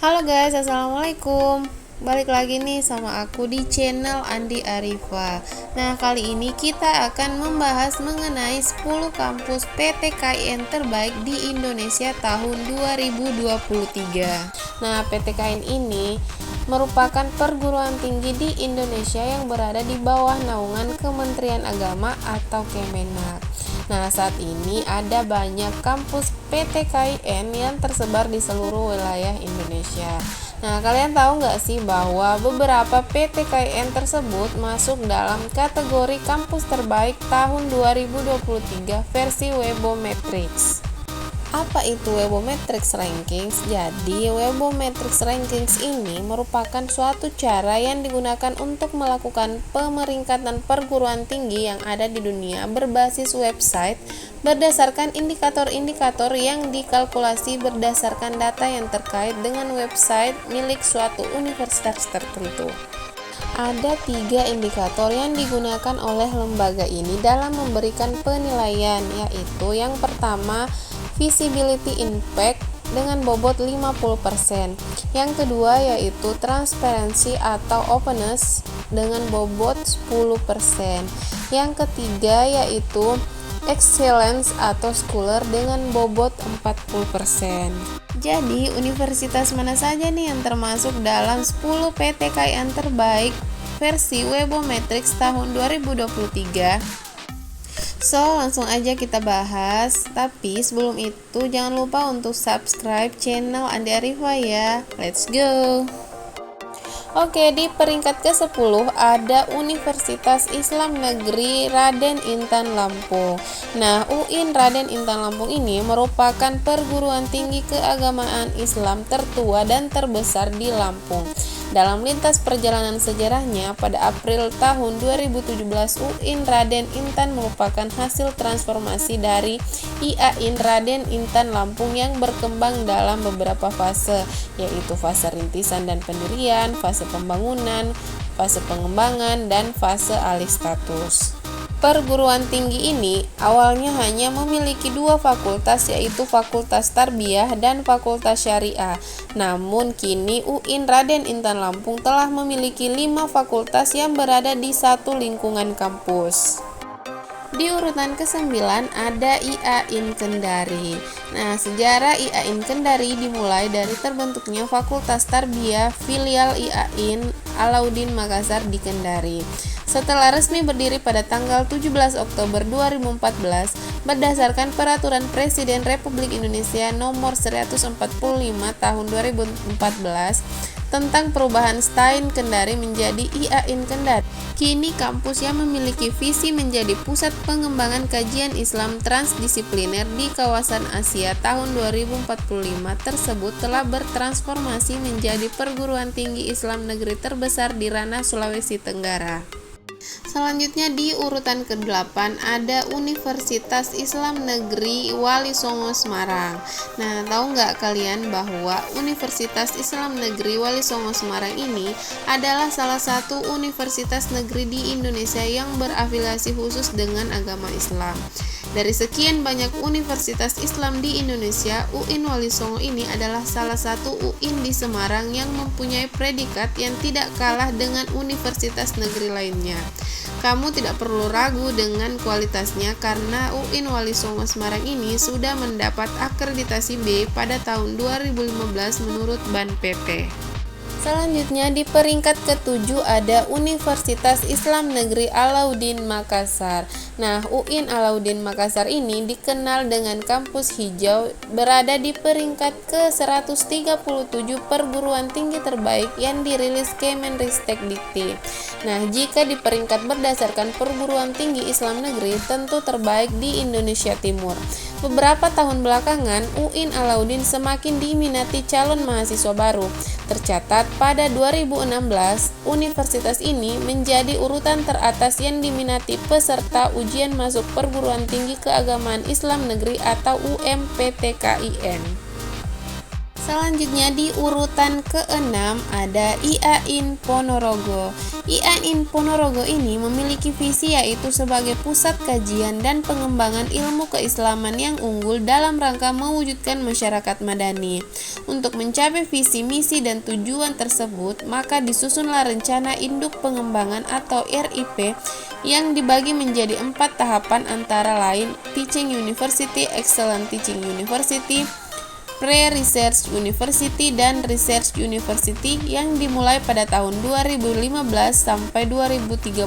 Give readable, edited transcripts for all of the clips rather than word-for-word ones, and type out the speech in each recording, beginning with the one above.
Halo guys, assalamualaikum. Balik lagi nih sama aku di channel Andi Arifa. Nah, kali ini kita akan membahas mengenai 10 kampus PTKIN terbaik di Indonesia tahun 2023. Nah, PTKIN ini merupakan perguruan tinggi di Indonesia yang berada di bawah naungan Kementerian Agama atau Kemenak. Nah, saat ini ada banyak kampus PTKIN yang tersebar di seluruh wilayah Indonesia. Nah, kalian tahu nggak sih bahwa beberapa PTKIN tersebut masuk dalam kategori kampus terbaik tahun 2023 versi Webometrics. Apa itu Webometrics Rankings? Jadi, Webometrics Rankings ini merupakan suatu cara yang digunakan untuk melakukan pemeringkatan perguruan tinggi yang ada di dunia berbasis website berdasarkan indikator-indikator yang dikalkulasi berdasarkan data yang terkait dengan website milik suatu universitas tertentu. Ada 3 indikator yang digunakan oleh lembaga ini dalam memberikan penilaian, yaitu yang pertama, Visibility Impact dengan bobot 50%. Yang kedua yaitu transparency atau openness dengan bobot 10%. Yang ketiga yaitu excellence atau scholar dengan bobot 40%. Jadi, universitas mana saja nih yang termasuk dalam 10 PTKIN terbaik versi Webometrics tahun 2023? So, langsung aja kita bahas. Tapi sebelum itu jangan lupa untuk subscribe channel Andi Arifa ya. Let's go. Oke, di peringkat ke-10 ada Universitas Islam Negeri Raden Intan Lampung. Nah, UIN Raden Intan Lampung ini merupakan perguruan tinggi keagamaan Islam tertua dan terbesar di Lampung. Dalam lintas perjalanan sejarahnya, pada April tahun 2017, UIN Raden Intan merupakan hasil transformasi dari IAIN Raden Intan Lampung yang berkembang dalam beberapa fase, yaitu fase rintisan dan pendirian, fase pembangunan, fase pengembangan, dan fase alih status. Perguruan tinggi ini awalnya hanya memiliki 2 fakultas, yaitu Fakultas Tarbiyah dan Fakultas Syariah. Namun kini UIN Raden Intan Lampung telah memiliki 5 fakultas yang berada di satu lingkungan kampus. Di urutan ke-9 ada IAIN Kendari. Nah, sejarah IAIN Kendari dimulai dari terbentuknya Fakultas Tarbiyah filial IAIN Alauddin Makassar di Kendari. Setelah resmi berdiri pada tanggal 17 Oktober 2014 berdasarkan Peraturan Presiden Republik Indonesia Nomor 145 Tahun 2014 tentang perubahan STAIN Kendari menjadi IAIN Kendari. Kini kampus yang memiliki visi menjadi pusat pengembangan kajian Islam transdisipliner di kawasan Asia tahun 2045 tersebut telah bertransformasi menjadi perguruan tinggi Islam negeri terbesar di ranah Sulawesi Tenggara. Selanjutnya di urutan ke-8 ada Universitas Islam Negeri Wali Songo Semarang. Nah, tahu nggak kalian bahwa Universitas Islam Negeri Wali Songo Semarang ini adalah salah satu universitas negeri di Indonesia yang berafiliasi khusus dengan agama Islam. Dari sekian banyak universitas Islam di Indonesia, UIN Wali Songo ini adalah salah satu UIN di Semarang yang mempunyai predikat yang tidak kalah dengan universitas negeri lainnya. Kamu tidak perlu ragu dengan kualitasnya karena UIN Wali Songo Semarang ini sudah mendapat akreditasi B pada tahun 2015 menurut Ban PP. Selanjutnya di peringkat ke-7 ada Universitas Islam Negeri Alauddin Makassar. Nah, UIN Alauddin Makassar ini dikenal dengan kampus hijau, berada di peringkat ke-137 perguruan tinggi terbaik yang dirilis Kemenristek-Dikti. Nah, jika di peringkat berdasarkan perguruan tinggi Islam negeri, tentu terbaik di Indonesia Timur. Beberapa tahun belakangan, UIN Alauddin semakin diminati calon mahasiswa baru. Tercatat pada 2016, universitas ini menjadi urutan teratas yang diminati peserta ujian masuk perguruan tinggi keagamaan Islam negeri atau UMPTKIN. Selanjutnya di urutan ke-6 ada IAIN Ponorogo. IAIN Ponorogo ini memiliki visi yaitu sebagai pusat kajian dan pengembangan ilmu keislaman yang unggul dalam rangka mewujudkan masyarakat madani. Untuk mencapai visi, misi, dan tujuan tersebut, maka disusunlah rencana induk pengembangan atau RIP yang dibagi menjadi 4 tahapan antara lain Teaching University, Excellent Teaching University, Pre-Research University, dan Research University yang dimulai pada tahun 2015 sampai 2030.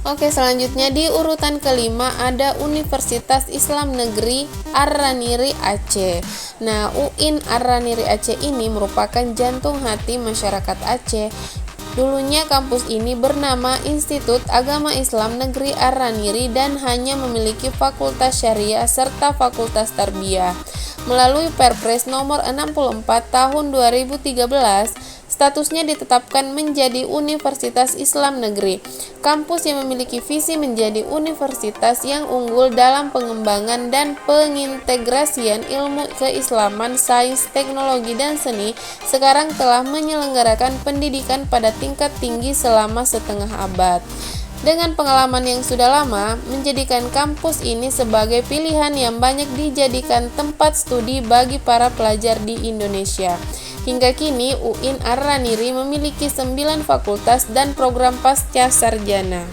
Oke, selanjutnya di urutan kelima ada Universitas Islam Negeri Ar-Raniri Aceh. Nah, UIN Ar-Raniri Aceh ini merupakan jantung hati masyarakat Aceh. Dulunya kampus ini bernama Institut Agama Islam Negeri Ar-Raniri dan hanya memiliki Fakultas Syariah serta Fakultas Tarbiyah. Melalui Perpres nomor 64 tahun 2013, statusnya ditetapkan menjadi Universitas Islam Negeri. Kampus yang memiliki visi menjadi universitas yang unggul dalam pengembangan dan pengintegrasian ilmu keislaman, sains, teknologi, dan seni, sekarang telah menyelenggarakan pendidikan pada tingkat tinggi selama setengah abad. Dengan pengalaman yang sudah lama, menjadikan kampus ini sebagai pilihan yang banyak dijadikan tempat studi bagi para pelajar di Indonesia. Hingga kini, UIN Ar-Raniri memiliki 9 fakultas dan program pasca sarjana.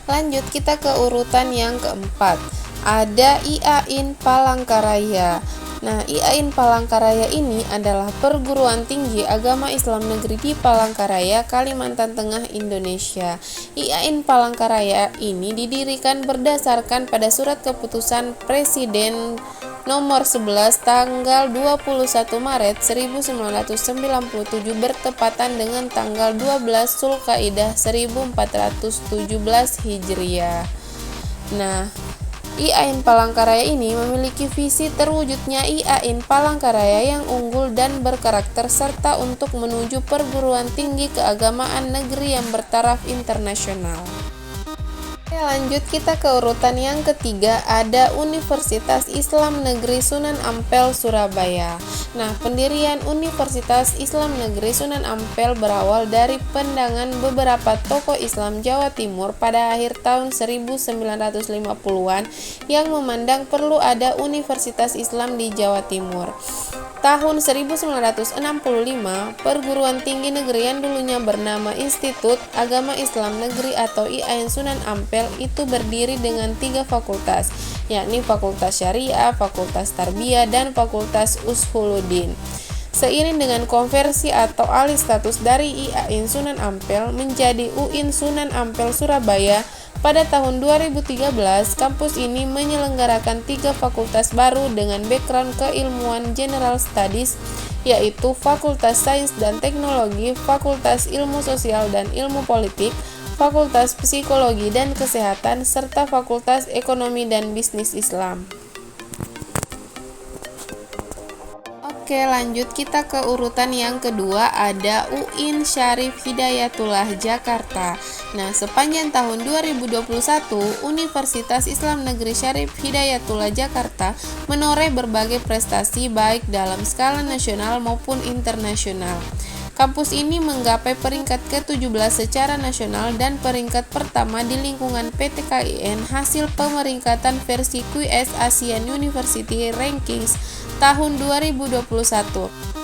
Lanjut kita ke urutan yang keempat. Ada IAIN Palangkaraya. Nah, IAIN Palangkaraya ini adalah perguruan tinggi agama Islam negeri di Palangkaraya, Kalimantan Tengah, Indonesia. IAIN Palangkaraya ini didirikan berdasarkan pada surat keputusan Presiden nomor 11 tanggal 21 Maret 1997 bertepatan dengan tanggal 12 Zulkaidah 1417 Hijriah. Nah, IAIN Palangkaraya ini memiliki visi terwujudnya IAIN Palangkaraya yang unggul dan berkarakter serta untuk menuju perguruan tinggi keagamaan negeri yang bertaraf internasional. Lanjut kita ke urutan yang ketiga, ada Universitas Islam Negeri Sunan Ampel Surabaya. Nah, pendirian Universitas Islam Negeri Sunan Ampel berawal dari pandangan beberapa tokoh Islam Jawa Timur pada akhir tahun 1950-an yang memandang perlu ada Universitas Islam di Jawa Timur. Tahun 1965, perguruan tinggi negeri yang dulunya bernama Institut Agama Islam Negeri atau IAIN Sunan Ampel itu berdiri dengan 3 fakultas, yakni Fakultas Syariah, Fakultas Tarbiyah, dan Fakultas Ushuluddin. Seiring dengan konversi atau alih status dari IAIN Sunan Ampel menjadi UIN Sunan Ampel Surabaya, pada tahun 2013, kampus ini menyelenggarakan 3 fakultas baru dengan background keilmuan General Studies, yaitu Fakultas Sains dan Teknologi, Fakultas Ilmu Sosial dan Ilmu Politik, Fakultas Psikologi dan Kesehatan, serta Fakultas Ekonomi dan Bisnis Islam. Oke, lanjut kita ke urutan yang kedua, ada UIN Syarif Hidayatullah Jakarta. Nah, sepanjang tahun 2021, Universitas Islam Negeri Syarif Hidayatullah Jakarta menoreh berbagai prestasi baik dalam skala nasional maupun internasional. Kampus ini menggapai peringkat ke-17 secara nasional dan peringkat pertama di lingkungan PTKIN hasil pemeringkatan versi QS Asian University Rankings tahun 2021.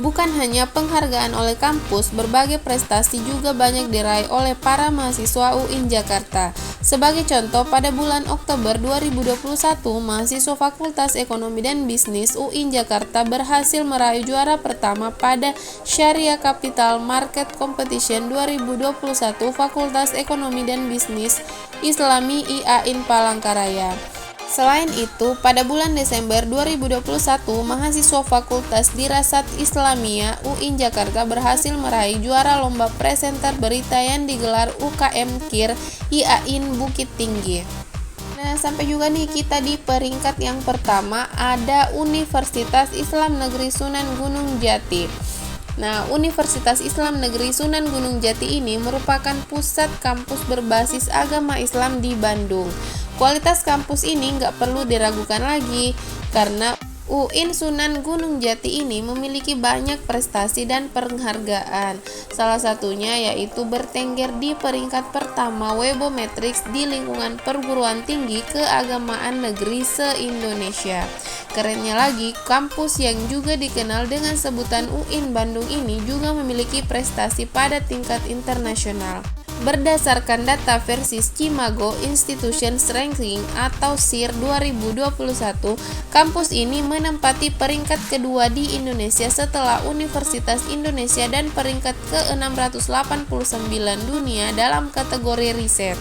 Bukan hanya penghargaan oleh kampus, berbagai prestasi juga banyak diraih oleh para mahasiswa UIN Jakarta. Sebagai contoh, pada bulan Oktober 2021, mahasiswa Fakultas Ekonomi dan Bisnis UIN Jakarta berhasil meraih juara pertama pada Syariah Capital Market Competition 2021 Fakultas Ekonomi dan Bisnis Islami IAIN Palangkaraya. Selain itu, pada bulan Desember 2021, mahasiswa Fakultas Dirasat Islamiyah UIN Jakarta berhasil meraih juara lomba presenter berita yang digelar UKM KIR IAIN Bukit Tinggi. Nah, sampai juga nih kita di peringkat yang pertama, ada Universitas Islam Negeri Sunan Gunung Jati. Nah, Universitas Islam Negeri Sunan Gunung Jati ini merupakan pusat kampus berbasis agama Islam di Bandung. Kualitas kampus ini nggak perlu diragukan lagi, karena UIN Sunan Gunung Jati ini memiliki banyak prestasi dan penghargaan. Salah satunya yaitu bertengger di peringkat pertama Webometrics di lingkungan perguruan tinggi keagamaan negeri se-Indonesia. Kerennya lagi, kampus yang juga dikenal dengan sebutan UIN Bandung ini juga memiliki prestasi pada tingkat internasional. Berdasarkan data versi Cimago Institutions Ranking atau SIR 2021, kampus ini menempati peringkat kedua di Indonesia setelah Universitas Indonesia dan peringkat ke-689 dunia dalam kategori riset.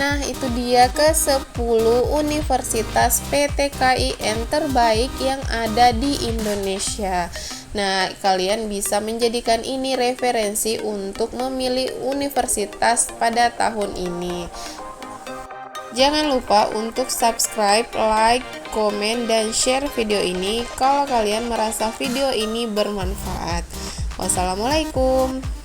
Nah, itu dia ke-10 universitas PTKIN terbaik yang ada di Indonesia. Nah, kalian bisa menjadikan ini referensi untuk memilih universitas pada tahun ini. Jangan lupa untuk subscribe, like, komen, dan share video ini kalau kalian merasa video ini bermanfaat. Wassalamualaikum.